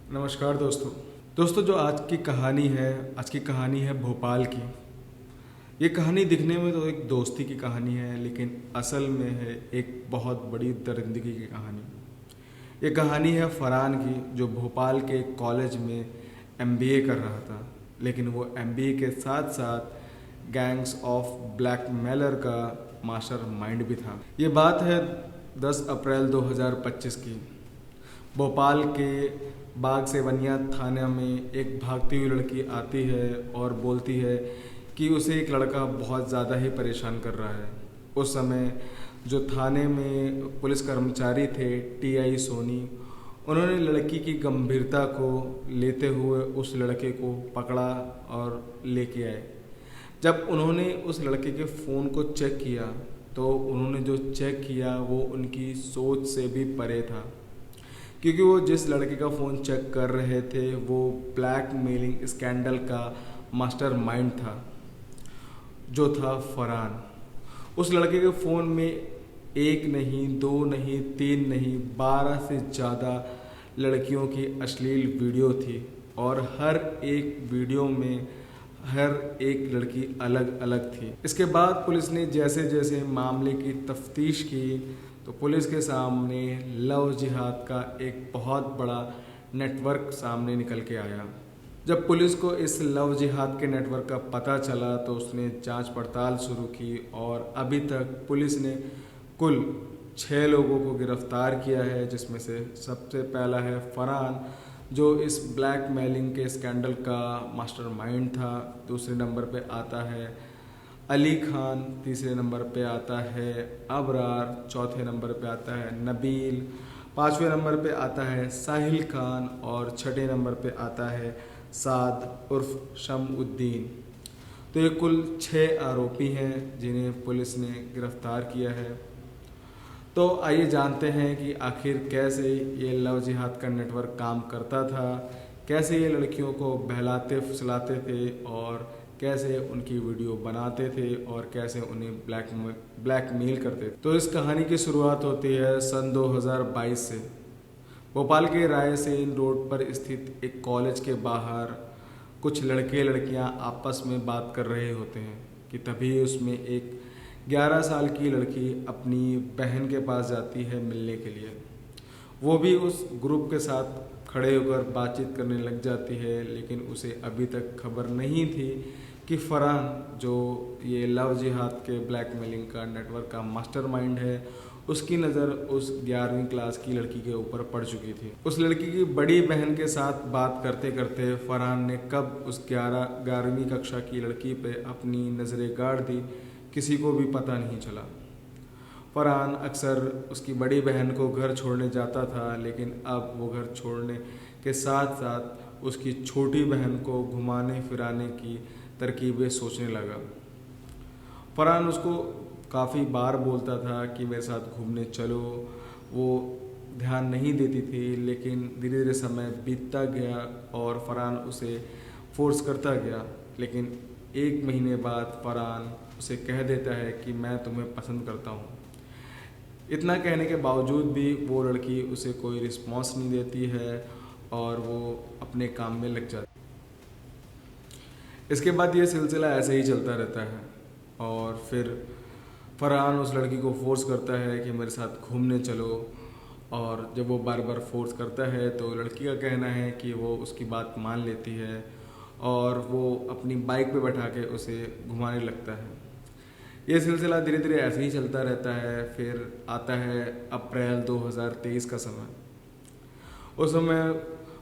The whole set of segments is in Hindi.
नमस्कार दोस्तों जो आज की कहानी है भोपाल की। ये कहानी दिखने में तो एक दोस्ती की कहानी है, लेकिन असल में है एक बहुत बड़ी दरिंदगी की कहानी। ये कहानी है फरहान की, जो भोपाल के कॉलेज में एमबीए कर रहा था, लेकिन वो एमबीए के साथ साथ गैंग्स ऑफ ब्लैकमेलर का मास्टर माइंड भी था। ये बात है 10 अप्रैल 2025 की। भोपाल के बाग सेवनिया थाना में एक भागती हुई लड़की आती है और बोलती है कि उसे एक लड़का बहुत ज़्यादा ही परेशान कर रहा है। उस समय जो थाने में पुलिस कर्मचारी थे टीआई सोनी, उन्होंने लड़की की गंभीरता को लेते हुए उस लड़के को पकड़ा और लेके आए। जब उन्होंने उस लड़के के फ़ोन को चेक किया तो उन्होंने जो चेक किया वो उनकी सोच से भी परे था, क्योंकि वो जिस लड़के का फ़ोन चेक कर रहे थे वो ब्लैकमेलिंग स्कैंडल का मास्टर माइंड था, जो था फरहान। उस लड़के के फ़ोन में एक नहीं, दो नहीं, तीन नहीं, 12 से ज़्यादा लड़कियों की अश्लील वीडियो थी, और हर एक वीडियो में हर एक लड़की अलग अलग थी। इसके बाद पुलिस ने जैसे जैसे मामले की तफ्तीश की तो पुलिस के सामने लव जिहाद का एक बहुत बड़ा नेटवर्क सामने निकल के आया। जब पुलिस को इस लव जिहाद के नेटवर्क का पता चला तो उसने जांच पड़ताल शुरू की, और अभी तक पुलिस ने कुल 6 लोगों को गिरफ्तार किया है, जिसमें से सबसे पहला है फरहान, जो इस ब्लैकमेलिंग के स्कैंडल का मास्टरमाइंड था। दूसरे नंबर पे आता है अली खान, तीसरे नंबर पे आता है अबरार, चौथे नंबर पे आता है नबील, पाँचवें नंबर पे आता है साहिल खान, और छठे नंबर पे आता है साद उर्फ शमउद्दीन। तो ये कुल 6 आरोपी हैं जिन्हें पुलिस ने गिरफ्तार किया है। तो आइए जानते हैं कि आखिर कैसे ये लव जिहाद का नेटवर्क काम करता था, कैसे ये लड़कियों को बहलाते फुसलाते थे, और कैसे उनकी वीडियो बनाते थे, और कैसे उन्हें ब्लैकमेल करते थे। तो इस कहानी की शुरुआत होती है सन 2022 से। भोपाल के रायसेन रोड पर स्थित एक कॉलेज के बाहर कुछ लड़के लड़कियां आपस में बात कर रहे होते हैं कि तभी उसमें एक 11 साल की लड़की अपनी बहन के पास जाती है मिलने के लिए। वो भी उस ग्रुप के साथ खड़े होकर बातचीत करने लग जाती है, लेकिन उसे अभी तक खबर नहीं थी कि फरहान, जो ये लव जिहाद के ब्लैकमेलिंग का नेटवर्क का मास्टरमाइंड है, उसकी नज़र उस 11वीं क्लास की लड़की के ऊपर पड़ चुकी थी। उस लड़की की बड़ी बहन के साथ बात करते करते फरहान ने कब उस 11वीं कक्षा की लड़की पे अपनी नज़रें गाड़ दी, किसी को भी पता नहीं चला। फरहान अक्सर उसकी बड़ी बहन को घर छोड़ने जाता था, लेकिन अब वो घर छोड़ने के साथ साथ उसकी छोटी बहन को घुमाने फिराने की तरकीबें सोचने लगा। फरहान उसको काफ़ी बार बोलता था कि मेरे साथ घूमने चलो, वो ध्यान नहीं देती थी, लेकिन धीरे धीरे समय बीतता गया और फरहान उसे फोर्स करता गया। लेकिन 1 महीने बाद फरहान उसे कह देता है कि मैं तुम्हें पसंद करता हूँ। इतना कहने के बावजूद भी वो लड़की उसे कोई रिस्पॉन्स नहीं देती है और वो अपने काम में लग जाती है। इसके बाद ये सिलसिला ऐसे ही चलता रहता है, और फिर फरहान उस लड़की को फोर्स करता है कि मेरे साथ घूमने चलो, और जब वो बार बार फोर्स करता है तो लड़की का कहना है कि वो उसकी बात मान लेती है और वो अपनी बाइक पे बैठा के उसे घुमाने लगता है। ये सिलसिला धीरे धीरे ऐसे ही चलता रहता है। फिर आता है अप्रैल 2023 का समय। उस समय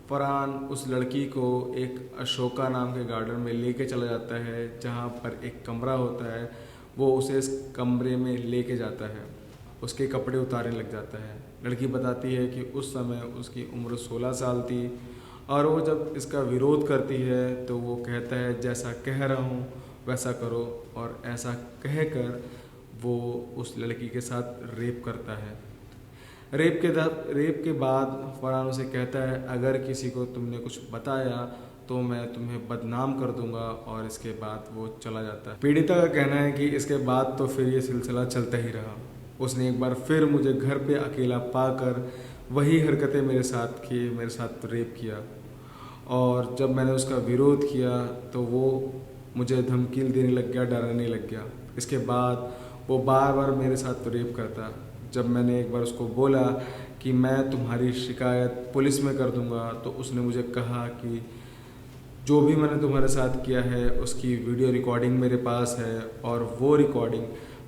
फरहान उस लड़की को एक अशोका नाम के गार्डन में लेके चला जाता है, जहाँ पर एक कमरा होता है। वो उसे इस कमरे में लेके जाता है, उसके कपड़े उतारने लग जाता है। लड़की बताती है कि उस समय उसकी उम्र 16 साल थी, और वो जब इसका विरोध करती है तो वो कहता है जैसा कह रहा हूँ वैसा करो, और ऐसा कहकर वो उस लड़की के साथ रेप करता है। रेप के बाद फरहान उसे कहता है अगर किसी को तुमने कुछ बताया तो मैं तुम्हें बदनाम कर दूंगा, और इसके बाद वो चला जाता है। पीड़िता का कहना है कि इसके बाद तो फिर ये सिलसिला चलता ही रहा। उसने एक बार फिर मुझे घर पे अकेला पाकर वही हरकतें मेरे साथ की, मेरे साथ रेप किया। और जब मैंने उसका विरोध किया तो वो मुझे धमकी देने लग गया, डराने लग गया। इसके बाद वो बार बार मेरे साथ रेप करता। जब मैंने एक बार उसको बोला कि मैं तुम्हारी शिकायत पुलिस में कर दूंगा, तो उसने मुझे कहा कि जो भी मैंने तुम्हारे साथ किया है उसकी वीडियो रिकॉर्डिंग मेरे पास है और वो रिकॉर्डिंग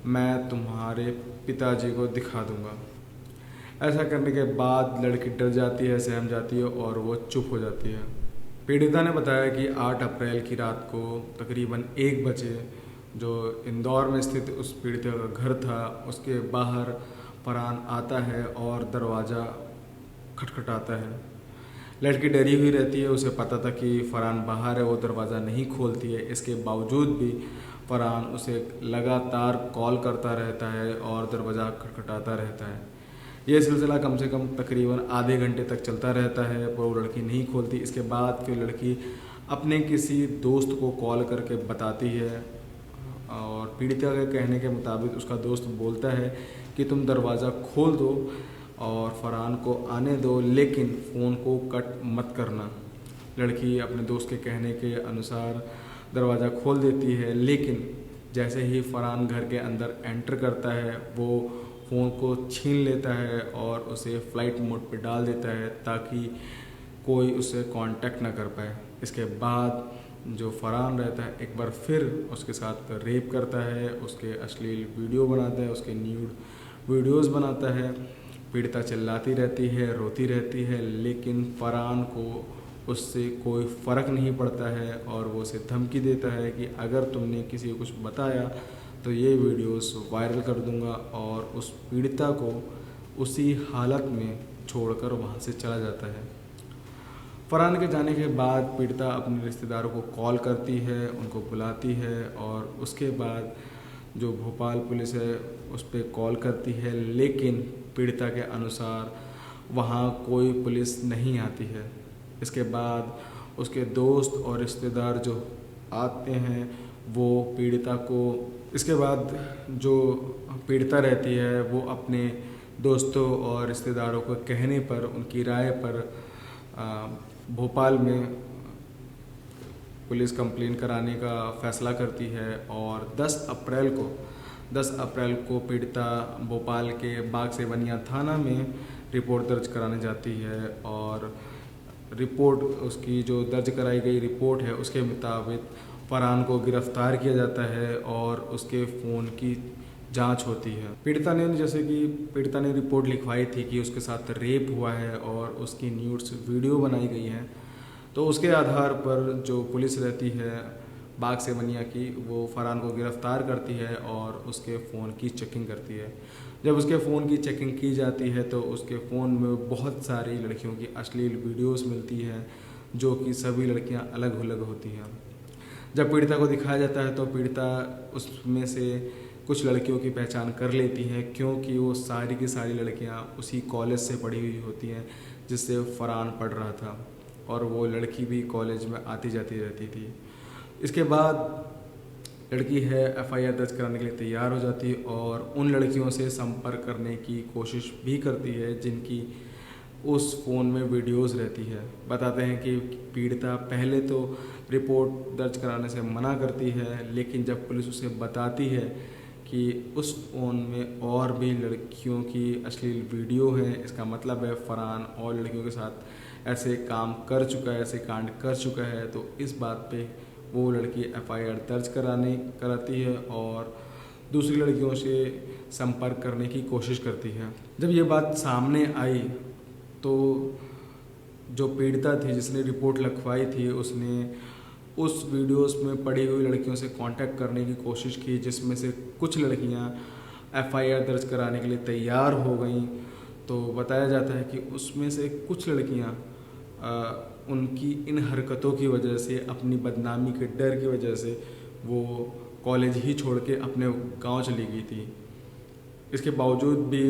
मैं तुम्हारे पिताजी को दिखा दूंगा। ऐसा करने के बाद लड़की डर जाती है, सहम जाती है और वो चुप हो जाती है। पीड़िता ने बताया कि 8 अप्रैल की रात को तकरीबन 1 बजे जो इंदौर में स्थित उस पीड़िता का घर था, उसके बाहर फरहान आता है और दरवाज़ा खटखटाता है। लड़की डरी हुई रहती है, उसे पता था कि फरहान बाहर है, वो दरवाज़ा नहीं खोलती है। इसके बावजूद भी फरहान उसे लगातार कॉल करता रहता है और दरवाज़ा खटखटाता रहता है। ये सिलसिला कम से कम तकरीबन आधे घंटे तक चलता रहता है, पर वो लड़की नहीं खोलती। इसके बाद फिर लड़की अपने किसी दोस्त को कॉल करके बताती है और पीड़िता के कहने के मुताबिक उसका दोस्त बोलता है कि तुम दरवाज़ा खोल दो और फरहान को आने दो, लेकिन फ़ोन को कट मत करना। लड़की अपने दोस्त के कहने के अनुसार दरवाज़ा खोल देती है, लेकिन जैसे ही फरहान घर के अंदर एंटर करता है वो फ़ोन को छीन लेता है और उसे फ़्लाइट मोड पे डाल देता है ताकि कोई उसे कांटेक्ट ना कर पाए। इसके बाद जो फरहान रहता है एक बार फिर उसके साथ रेप करता है, उसके अश्लील वीडियो बनाता है, उसके न्यूड वीडियोस बनाता है। पीड़िता चिल्लाती रहती है, रोती रहती है, लेकिन फरहान को उससे कोई फ़र्क नहीं पड़ता है और वो उसे धमकी देता है कि अगर तुमने किसी को कुछ बताया तो ये वीडियोस वायरल कर दूंगा, और उस पीड़िता को उसी हालत में छोड़कर वहाँ से चला जाता है। फरहान के जाने के बाद पीड़िता अपने रिश्तेदारों को कॉल करती है, उनको बुलाती है और उसके बाद जो भोपाल पुलिस है उस पर कॉल करती है, लेकिन पीड़िता के अनुसार वहाँ कोई पुलिस नहीं आती है। इसके बाद उसके दोस्त और रिश्तेदार जो आते हैं वो पीड़िता को, इसके बाद जो पीड़िता रहती है वो अपने दोस्तों और रिश्तेदारों को कहने पर, उनकी राय पर भोपाल में पुलिस कंप्लेन कराने का फ़ैसला करती है और 10 अप्रैल को पीड़िता भोपाल के बाग से बनिया थाना में रिपोर्ट दर्ज कराने जाती है और रिपोर्ट, उसकी जो दर्ज कराई गई रिपोर्ट है उसके मुताबिक फरहान को गिरफ्तार किया जाता है और उसके फ़ोन की जांच होती है। पीड़िता ने रिपोर्ट लिखवाई थी कि उसके साथ रेप हुआ है और उसकी न्यूड्स वीडियो बनाई गई है, तो उसके आधार पर जो पुलिस रहती है बाग से बनिया की, वो फरहान को गिरफ्तार करती है और उसके फ़ोन की चेकिंग करती है। जब उसके फ़ोन की चेकिंग की जाती है तो उसके फ़ोन में बहुत सारी लड़कियों की अश्लील वीडियोस मिलती हैं, जो कि सभी लड़कियां अलग अलग होती हैं। जब पीड़िता को दिखाया जाता है तो पीड़िता उसमें से कुछ लड़कियों की पहचान कर लेती हैं, क्योंकि वो सारी की सारी लड़कियां उसी कॉलेज से पढ़ी हुई होती हैं जिससे फरहान पढ़ रहा था, और वो लड़की भी कॉलेज में आती जाती रहती थी। इसके बाद लड़की है एफआईआर दर्ज कराने के लिए तैयार हो जाती है और उन लड़कियों से संपर्क करने की कोशिश भी करती है जिनकी उस फ़ोन में वीडियोस रहती है। बताते हैं कि पीड़िता पहले तो रिपोर्ट दर्ज कराने से मना करती है, लेकिन जब पुलिस उसे बताती है कि उस फ़ोन में और भी लड़कियों की अश्लील वीडियो है, इसका मतलब है फरहान और लड़कियों के साथ ऐसे काम कर चुका है, ऐसे कांड कर चुका है, तो इस बात पे वो लड़की एफआईआर दर्ज कराती है और दूसरी लड़कियों से संपर्क करने की कोशिश करती है। जब ये बात सामने आई तो जो पीड़िता थी जिसने रिपोर्ट लिखवाई थी, उसने उस वीडियोस में पड़ी हुई लड़कियों से कांटेक्ट करने की कोशिश की, जिसमें से कुछ लड़कियां एफआईआर दर्ज कराने के लिए तैयार हो गईं। तो बताया जाता है कि उसमें से कुछ लड़कियां उनकी इन हरकतों की वजह से, अपनी बदनामी के डर की वजह से वो कॉलेज ही छोड़ के अपने गांव चली गई थी। इसके बावजूद भी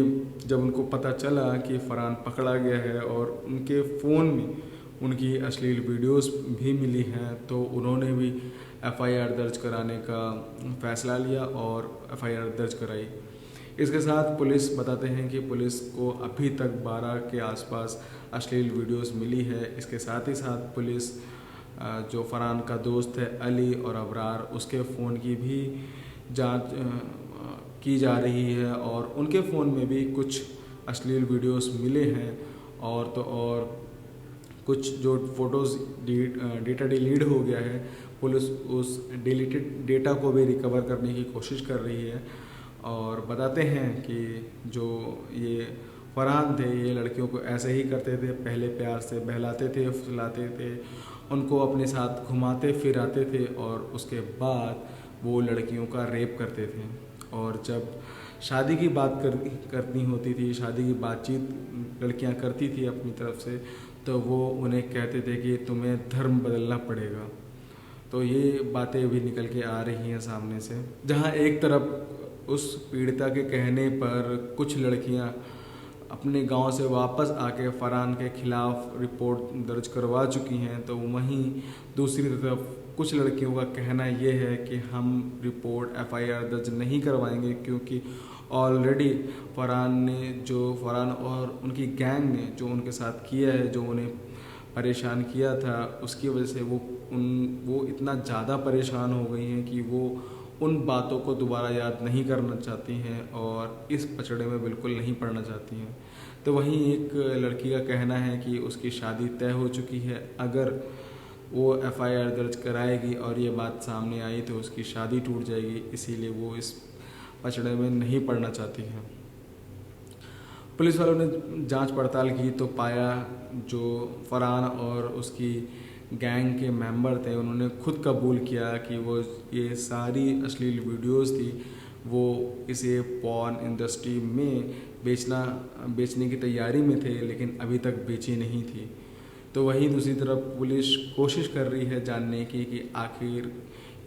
जब उनको पता चला कि फरहान पकड़ा गया है और उनके फ़ोन में उनकी अश्लील वीडियोस भी मिली हैं, तो उन्होंने भी एफआईआर दर्ज कराने का फ़ैसला लिया और एफआईआर दर्ज कराई। इसके साथ पुलिस बताते हैं कि पुलिस को अभी तक 12 के आसपास अश्लील वीडियोस मिली है। इसके साथ ही साथ पुलिस जो फरहान का दोस्त है अली और अबरार, उसके फ़ोन की भी जांच की जा रही है और उनके फ़ोन में भी कुछ अश्लील वीडियोस मिले हैं और कुछ जो फ़ोटोज़ डेटा डिलीट हो गया है, पुलिस उस डिलीटेड डेटा को भी रिकवर करने की कोशिश कर रही है। और बताते हैं कि जो ये फरहान थे, ये लड़कियों को ऐसे ही करते थे, पहले प्यार से बहलाते थे, फुसलाते थे, उनको अपने साथ घुमाते फिराते थे और उसके बाद वो लड़कियों का रेप करते थे। और जब शादी की बात करनी होती थी, शादी की बातचीत लड़कियां करती थी अपनी तरफ से, तो वो उन्हें कहते थे कि तुम्हें धर्म बदलना पड़ेगा। तो ये बातें भी निकल के आ रही हैं सामने से, जहाँ एक तरफ उस पीड़िता के कहने पर कुछ लड़कियां अपने गांव से वापस आके फरहान के खिलाफ रिपोर्ट दर्ज करवा चुकी हैं, तो वहीं दूसरी तरफ कुछ लड़कियों का कहना ये है कि हम रिपोर्ट FIR दर्ज नहीं करवाएंगे क्योंकि ऑलरेडी फरहान और उनकी गैंग ने जो उनके साथ किया है, जो उन्हें परेशान किया था, उसकी वजह से वो इतना ज़्यादा परेशान हो गई हैं कि वो उन बातों को दोबारा याद नहीं करना चाहती हैं और इस पचड़े में बिल्कुल नहीं पड़ना चाहती हैं। तो वहीं एक लड़की का कहना है कि उसकी शादी तय हो चुकी है, अगर वो FIR दर्ज कराएगी और ये बात सामने आई तो उसकी शादी टूट जाएगी, इसीलिए वो इस पचड़े में नहीं पड़ना चाहती है। पुलिस वालों ने जांच पड़ताल की तो पाया जो फरहान और उसकी गैंग के मेंबर थे, उन्होंने खुद कबूल किया कि वो ये सारी अश्लील वीडियोस थी, वो इसे पॉर्न इंडस्ट्री में बेचने की तैयारी में थे, लेकिन अभी तक बेची नहीं थी। तो वहीं दूसरी तरफ पुलिस कोशिश कर रही है जानने की कि आखिर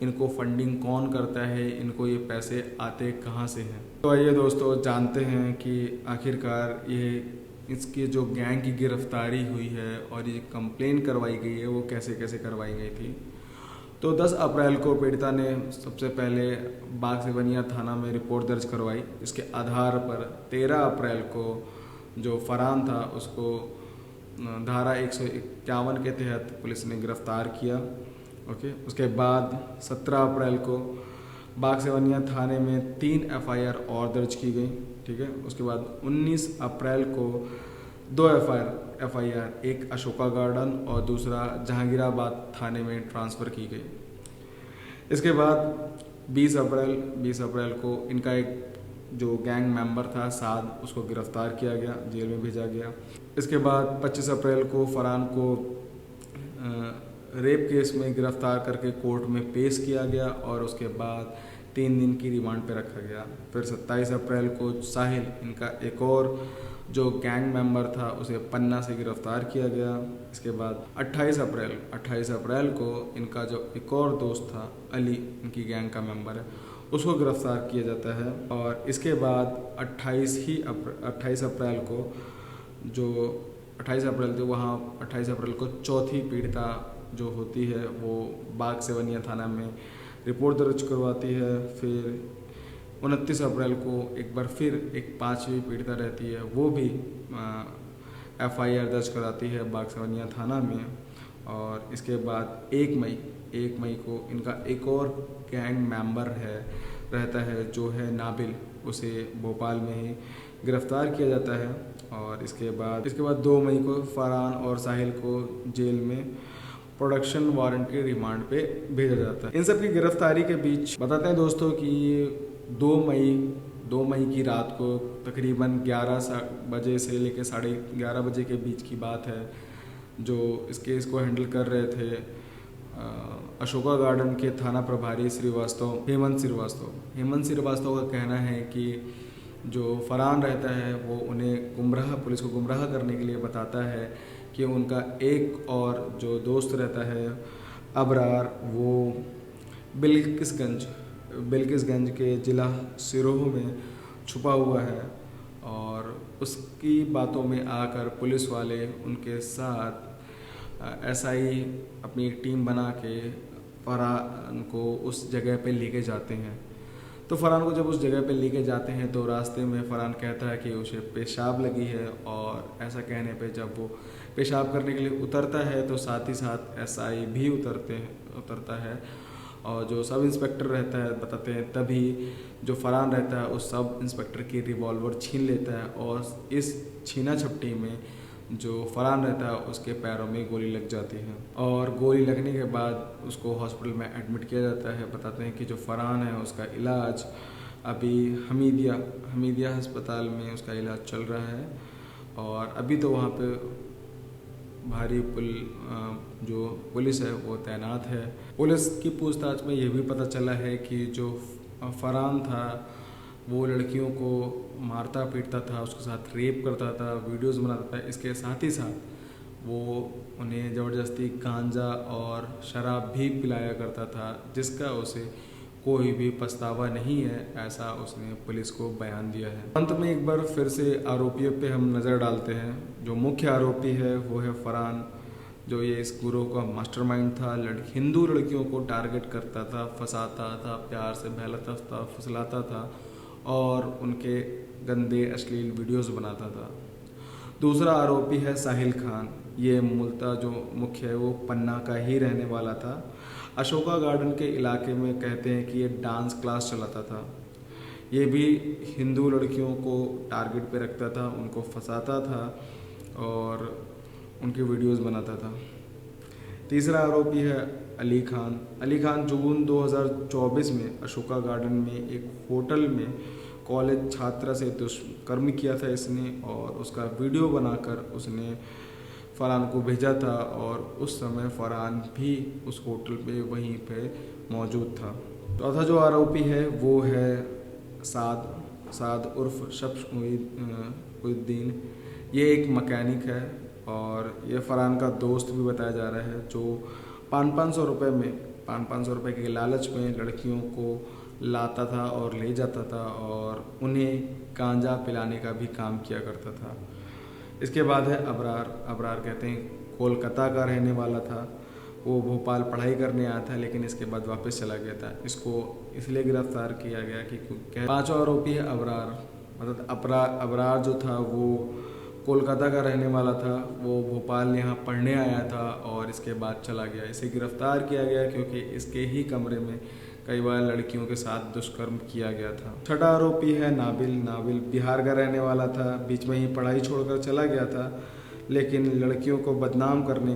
इनको फंडिंग कौन करता है, इनको ये पैसे आते कहाँ से हैं। तो आइए दोस्तों जानते हैं कि आखिरकार ये इसके जो गैंग की गिरफ्तारी हुई है और ये कंप्लेन करवाई गई है वो कैसे कैसे करवाई गई थी। तो 10 अप्रैल को पीड़िता ने सबसे पहले बाग सिवनिया थाना में रिपोर्ट दर्ज करवाई। इसके आधार पर 13 अप्रैल को जो फरहान था उसको धारा 151 के तहत पुलिस ने गिरफ्तार किया। ओके, उसके बाद 17 अप्रैल को बाग सिवनिया थाने में 3 FIR और दर्ज की गई। ठीक है, उसके बाद 19 अप्रैल को 2 FIR, एक अशोका गार्डन और दूसरा जहांगीराबाद थाने में ट्रांसफ़र की गई। इसके बाद 20 अप्रैल को इनका एक जो गैंग मेंबर था साद, उसको गिरफ्तार किया गया, जेल में भेजा गया। इसके बाद 25 अप्रैल को फरहान को रेप केस में गिरफ्तार करके कोर्ट में पेश किया गया और उसके बाद 3 दिन की रिमांड पे रखा गया। फिर 27 अप्रैल को साहिल, इनका एक और जो गैंग मेंबर था, उसे पन्ना से गिरफ्तार किया गया। इसके बाद 28 अप्रैल को इनका जो एक और दोस्त था अली, इनकी गैंग का मेंबर है, उसको गिरफ्तार किया जाता है। और इसके बाद 28 अप्रैल को जो 28 अप्रैल थे, वहाँ 28 अप्रैल को चौथी पीड़िता जो होती है वो बाग सिवनिया थाना में रिपोर्ट दर्ज करवाती है। फिर 29 अप्रैल को एक बार फिर एक 5वीं पीड़िता रहती है, वो भी FIR दर्ज कराती है बाग सिवनिया थाना में। और इसके बाद 1 मई को इनका एक और गैंग मेंबर रहता है जो है नाबिल, उसे भोपाल में ही गिरफ्तार किया जाता है। और इसके बाद 2 मई को फरहान और साहिल को जेल में प्रोडक्शन वारंट के रिमांड पे भेजा जाता है। इन सब की गिरफ्तारी के बीच बताते हैं दोस्तों कि 2 मई की रात को तकरीबन 11 बजे से लेकर 11:30 बजे के बीच की बात है, जो इस केस को हैंडल कर रहे थे अशोका गार्डन के थाना प्रभारी हेमंत श्रीवास्तव का कहना है कि जो फरहान रहता है वो उन्हें पुलिस को गुमराह करने के लिए बताता है कि उनका एक और जो दोस्त रहता है अबरार, वो बिल्किसगंज के ज़िला सिरोह में छुपा हुआ है और उसकी बातों में आकर पुलिस वाले उनके साथ SI अपनी एक टीम बना के फरहान को उस जगह पे लेके जाते हैं। तो फरहान को जब उस जगह पे लेके जाते हैं तो रास्ते में फरहान कहता है कि उसे पेशाब लगी है, और ऐसा कहने पे जब वो पेशाब करने के लिए उतरता है तो साथ ही साथ एसआई भी उतरता है, और जो सब इंस्पेक्टर रहता है बताते हैं तभी जो फरहान रहता है उस सब इंस्पेक्टर की रिवॉल्वर छीन लेता है, और इस छीना झपटी में जो फरहान रहता है उसके पैरों में गोली लग जाती है, और गोली लगने के बाद उसको हॉस्पिटल में एडमिट किया जाता है। बताते हैं कि जो फरहान है उसका इलाज अभी हमीदिया अस्पताल में उसका इलाज चल रहा है, और अभी तो वहाँ पे भारी जो पुलिस है वो तैनात है। पुलिस की पूछताछ में ये भी पता चला है कि जो फरहान था वो लड़कियों को मारता पीटता था, उसके साथ रेप करता था, वीडियोस बनाता था। इसके साथ ही साथ वो उन्हें ज़बरदस्ती गांजा और शराब भी पिलाया करता था, जिसका उसे कोई भी पछतावा नहीं है, ऐसा उसने पुलिस को बयान दिया है। अंत में एक बार फिर से आरोपियों पे हम नज़र डालते हैं। जो मुख्य आरोपी है वो है फरहान, जो ये इस गुरोह का मास्टरमाइंड था। हिंदू लड़कियों को टारगेट करता था, फंसाता था, प्यार से बहलाता था, फुसलाता था और उनके गंदे अश्लील वीडियोस बनाता था। दूसरा आरोपी है साहिल खान। ये मूलतः जो मुख्य है वो पन्ना का ही रहने वाला था। अशोका गार्डन के इलाके में कहते हैं कि ये डांस क्लास चलाता था। ये भी हिंदू लड़कियों को टारगेट पे रखता था, उनको फंसाता था और उनके वीडियोस बनाता था। तीसरा आरोपी है अली खान। अली खान जून 2024 में अशोका गार्डन में एक होटल में कॉलेज छात्रा से दुष्कर्म किया था इसने, और उसका वीडियो बनाकर उसने फरहान को भेजा था, और उस समय फरहान भी उस होटल पे वहीं पे मौजूद था। चौथा जो आरोपी है वो है साद उर्फ शख्स मुहिउद्दीन। ये एक मैकेनिक है और ये फरहान का दोस्त भी बताया जा रहा है, जो 500 रुपये के लालच में लड़कियों को लाता था और ले जाता था और उन्हें गांजा पिलाने का भी काम किया करता था। इसके बाद है अबरार कहते हैं कोलकाता का रहने वाला था। वो भोपाल पढ़ाई करने आया था, लेकिन इसके बाद वापस चला गया था। इसको इसलिए गिरफ्तार किया गया कि क्योंकि पांचवा आरोपी है अबरार। मतलब अबरार जो था वो कोलकाता का रहने वाला था। वो भोपाल यहाँ पढ़ने आया था और इसके बाद चला गया। इसे गिरफ्तार किया गया क्योंकि इसके ही कमरे में कई बार लड़कियों के साथ दुष्कर्म किया गया था। छठा आरोपी है नाबिल बिहार का रहने वाला था। बीच में ही पढ़ाई छोड़कर चला गया था, लेकिन लड़कियों को बदनाम करने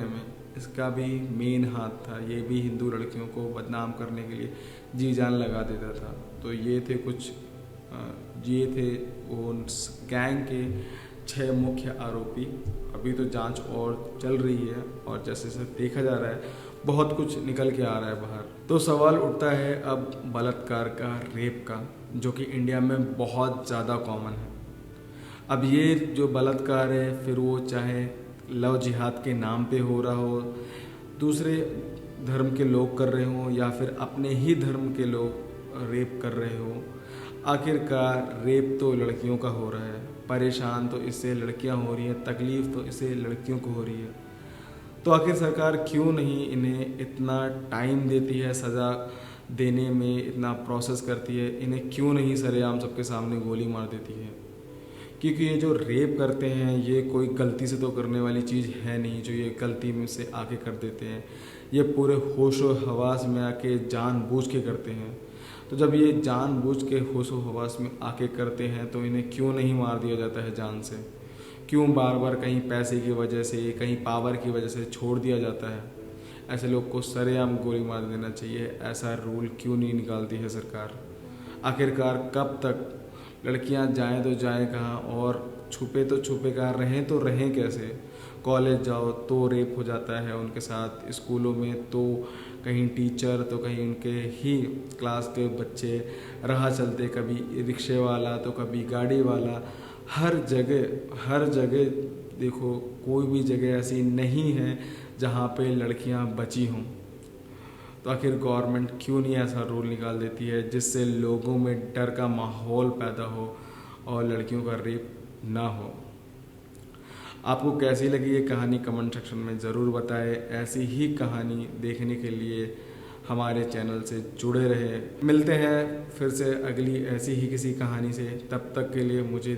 में इसका भी मेन हाथ था। ये भी हिंदू लड़कियों को बदनाम करने के लिए जी जान लगा देता था। तो ये थे वो गैंग के 6 मुख्य आरोपी। अभी तो जांच और चल रही है और जैसे जैसे देखा जा रहा है बहुत कुछ निकल के आ रहा है बाहर। तो सवाल उठता है अब बलात्कार का, रेप का, जो कि इंडिया में बहुत ज़्यादा कॉमन है। अब ये जो बलात्कार है, फिर वो चाहे लव जिहाद के नाम पे हो रहा हो, दूसरे धर्म के लोग कर रहे हो या फिर अपने ही धर्म के लोग रेप कर रहे हो, आखिरकार रेप तो लड़कियों का हो रहा है। परेशान तो इससे लड़कियां हो रही हैं, तकलीफ़ तो इससे लड़कियों को हो रही है। तो आखिर सरकार क्यों नहीं इन्हें इतना टाइम देती है, सज़ा देने में इतना प्रोसेस करती है? इन्हें क्यों नहीं सरेआम सबके सामने गोली मार देती है? क्योंकि ये जो रेप करते हैं ये कोई गलती से तो करने वाली चीज़ है नहीं, जो ये गलती में से आके कर देते हैं। ये पूरे होशो हवास में आके जानबूझ के करते हैं। तो जब ये जानबूझ के होशो हवास में आके करते हैं तो इन्हें क्यों नहीं मार दिया जाता है जान से? क्यों बार बार कहीं पैसे की वजह से, कहीं पावर की वजह से छोड़ दिया जाता है? ऐसे लोग को सरेआम गोली मार देना चाहिए। ऐसा रूल क्यों नहीं निकालती है सरकार? आखिरकार कब तक लड़कियां जाएं तो जाएं कहाँ, और छुपे तो छुपे कहाँ, रहें तो रहें कैसे? कॉलेज जाओ तो रेप हो जाता है उनके साथ, स्कूलों में तो कहीं टीचर तो कहीं उनके ही क्लास के बच्चे, राह चलते कभी रिक्शे वाला तो कभी गाड़ी वाला, हर जगह देखो, कोई भी जगह ऐसी नहीं है जहाँ पे लड़कियाँ बची हों। तो आखिर गवर्नमेंट क्यों नहीं ऐसा रूल निकाल देती है जिससे लोगों में डर का माहौल पैदा हो और लड़कियों का रेप ना हो? आपको कैसी लगी ये कहानी कमेंट सेक्शन में ज़रूर बताएं। ऐसी ही कहानी देखने के लिए हमारे चैनल से जुड़े रहे। मिलते हैं फिर से अगली ऐसी ही किसी कहानी से। तब तक के लिए मुझे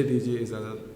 दीजिए इजाज़त।